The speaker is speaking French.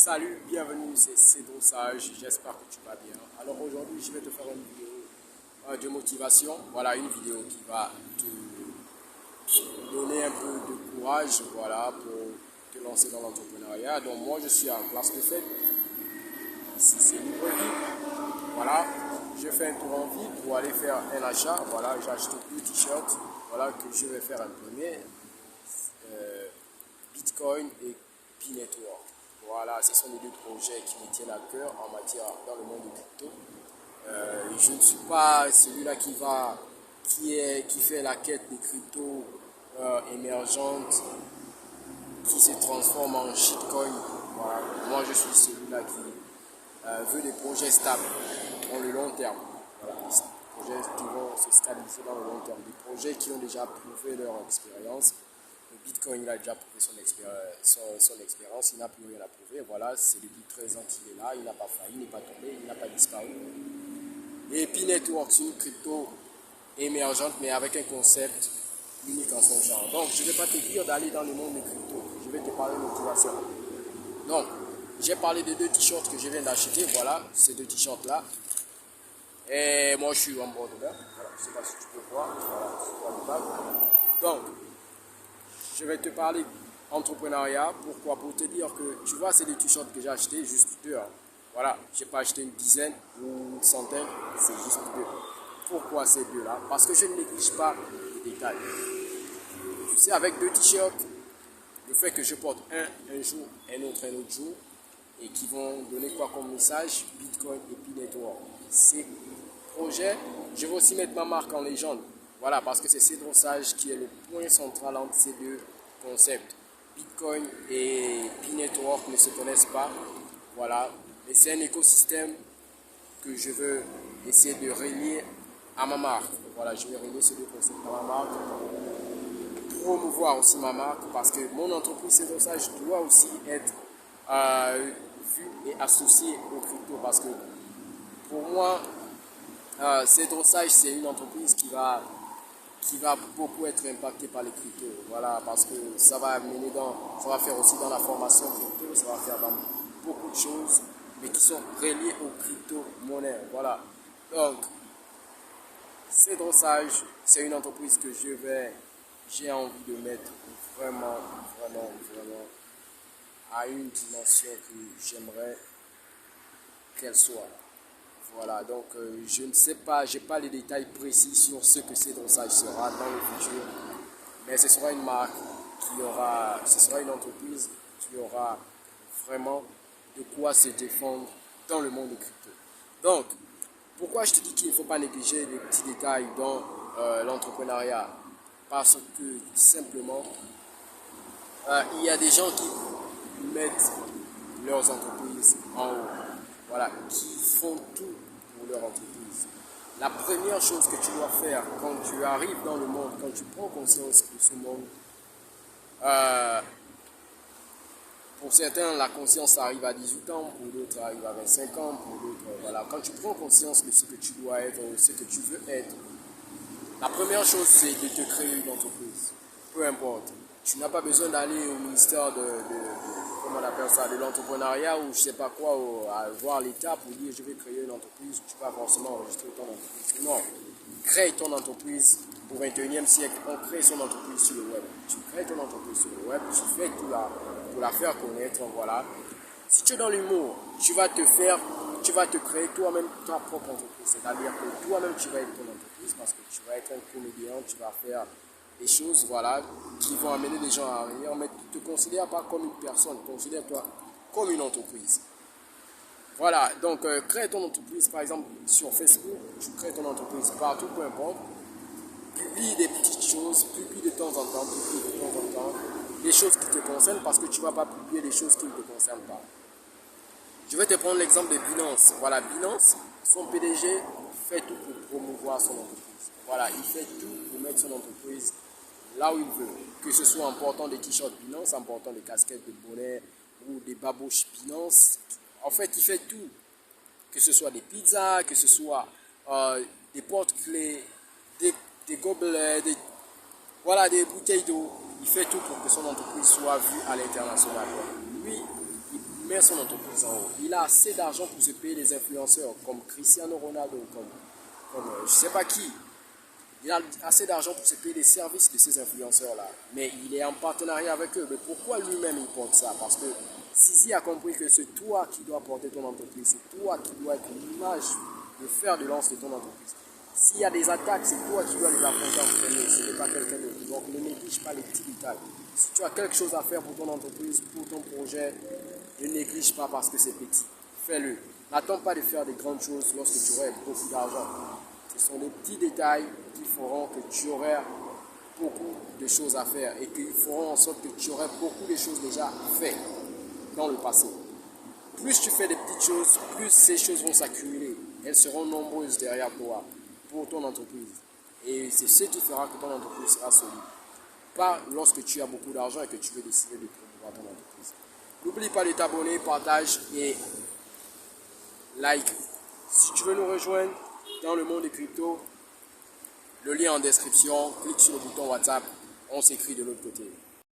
Salut, bienvenue, c'est Cédro Sage, j'espère que tu vas bien. Alors aujourd'hui, je vais te faire une vidéo de motivation. Voilà, une vidéo qui va te donner un peu de courage, voilà, pour te lancer dans l'entrepreneuriat. Donc moi, je suis en classe de fête. Ici, c'est Libreville. Voilà, je fais un tour en ville pour aller faire un achat. Voilà, j'ai acheté 2 t-shirts. Voilà, que je vais faire imprimer. Bitcoin et P-Network. Voilà, ce sont les deux projets qui me tiennent à cœur en matière dans le monde de crypto. Je ne suis pas celui-là qui fait la quête des cryptos émergentes qui se transforment en shitcoin. Voilà. Moi, je suis celui-là qui veut des projets stables dans le long terme. Voilà. Des projets qui vont se stabiliser dans le long terme. Des projets qui ont déjà prouvé leur expérience. Le Bitcoin, il a déjà prouvé son expérience, il n'a plus rien à prouver. Voilà, c'est depuis 13 ans qu'il est là, il n'a pas failli, il n'est pas tombé, il n'a pas disparu. Et P-Network, c'est une crypto émergente, mais avec un concept unique en son genre. Donc, je ne vais pas te dire d'aller dans le monde des cryptos, je vais te parler de motivation. Donc, j'ai parlé de 2 t-shirts que je viens d'acheter, voilà, ces 2 t-shirts-là. Et moi, je suis en bord dedans, voilà, je ne sais pas si tu peux voir, voilà, c'est pas le bag. Donc, je vais te parler entrepreneuriat. Pourquoi? Pour te dire que, tu vois, c'est des t-shirts que j'ai acheté, juste 2. Voilà, je n'ai pas acheté une dizaine ou une centaine, c'est juste 2. Pourquoi ces 2-là? Parce que je ne néglige pas les détails. Tu sais, avec 2 t-shirts, le fait que je porte un jour, un autre jour, et qui vont donner quoi comme message? Bitcoin et P-Network. Ces projets, je vais aussi mettre ma marque en légende. Voilà, parce que c'est Cédro Sage qui est le point central entre ces deux concepts. Bitcoin et P-Network ne se connaissent pas. Voilà, mais c'est un écosystème que je veux essayer de relier à ma marque. Voilà, je vais relier ces deux concepts à ma marque. Promouvoir aussi ma marque parce que mon entreprise Cédro Sage doit aussi être vue et associée au crypto parce que pour moi, Cédro Sage, c'est une entreprise qui va beaucoup être impactée par les cryptos. Voilà, parce que ça va faire aussi dans la formation crypto, ça va faire dans beaucoup de choses, mais qui sont reliées aux crypto-monnaies. Voilà. Donc, Cédro Sage, c'est une entreprise que j'ai envie de mettre vraiment à une dimension que j'aimerais qu'elle soit. Voilà, donc je ne sais pas, j'ai pas les détails précis sur ce que Cédro Sage sera dans le futur, mais ce sera une marque ce sera une entreprise qui aura vraiment de quoi se défendre dans le monde de crypto. Donc, pourquoi je te dis qu'il ne faut pas négliger les petits détails dans l'entrepreneuriat? Parce que simplement, il y a des gens qui mettent leurs entreprises en haut. Voilà, qui font tout pour leur entreprise. La première chose que tu dois faire quand tu arrives dans le monde, quand tu prends conscience de ce monde, pour certains, la conscience arrive à 18 ans, pour d'autres arrive à 25 ans, pour d'autres, voilà. Quand tu prends conscience de ce que tu dois être, ce que tu veux être, la première chose, c'est de te créer une entreprise. Peu importe. Tu n'as pas besoin d'aller au ministère comment on appelle ça, de l'entrepreneuriat ou je sais pas quoi, à voir l'État pour dire je vais créer une entreprise. Tu vas forcément enregistrer ton entreprise. Non. Crée ton entreprise. Au 21e siècle, on crée son entreprise sur le web. Tu crées ton entreprise sur le web, tu fais tout là pour la faire connaître. Voilà. Si tu es dans l'humour, tu vas te créer toi-même ta propre entreprise. C'est-à-dire que toi-même, tu vas être ton entreprise parce que tu vas être un comédien, tu vas faire des choses, voilà, qui vont amener les gens à venir, mais tu ne te considères pas comme une personne, considère-toi comme une entreprise. Voilà, donc crée ton entreprise, par exemple, sur Facebook, tu crées ton entreprise partout, peu importe. Publie des petites choses, publie de temps en temps, des choses qui te concernent parce que tu ne vas pas publier des choses qui ne te concernent pas. Je vais te prendre l'exemple de Binance. Voilà, Binance, son PDG fait tout pour promouvoir son entreprise. Voilà, il fait tout pour mettre son entreprise là où il veut. Que ce soit en portant des t-shirts Binance, en portant des casquettes, des bonnets ou des babouches Binance. En fait, il fait tout. Que ce soit des pizzas, que ce soit des porte-clés, des gobelets, voilà, des bouteilles d'eau. Il fait tout pour que son entreprise soit vue à l'international. Lui, il met son entreprise en haut. Il a assez d'argent pour se payer des influenceurs comme Cristiano Ronaldo, comme je ne sais pas qui. Il a assez d'argent pour se payer les services de ces influenceurs-là. Mais il est en partenariat avec eux. Mais pourquoi lui-même il porte ça? Parce que Sisi a compris que c'est toi qui dois porter ton entreprise. C'est toi qui dois être l'image, le fer de lance de ton entreprise. S'il y a des attaques, c'est toi qui dois les affronter en premier. Ce n'est pas quelqu'un d'autre. Donc ne néglige pas les petits détails. Si tu as quelque chose à faire pour ton entreprise, pour ton projet, ne néglige pas parce que c'est petit. Fais-le. N'attends pas de faire des grandes choses lorsque tu auras beaucoup d'argent. Ce sont des petits détails qui feront que tu auras beaucoup de choses à faire et qui feront en sorte que tu auras beaucoup de choses déjà faites dans le passé. Plus tu fais des petites choses, plus ces choses vont s'accumuler. Elles seront nombreuses derrière toi pour ton entreprise. Et c'est ce qui fera que ton entreprise sera solide. Pas lorsque tu as beaucoup d'argent et que tu veux décider de promouvoir ton entreprise. N'oublie pas de t'abonner, partage et like. Si tu veux nous rejoindre dans le monde des cryptos, le lien en description, clique sur le bouton WhatsApp, on s'écrit de l'autre côté.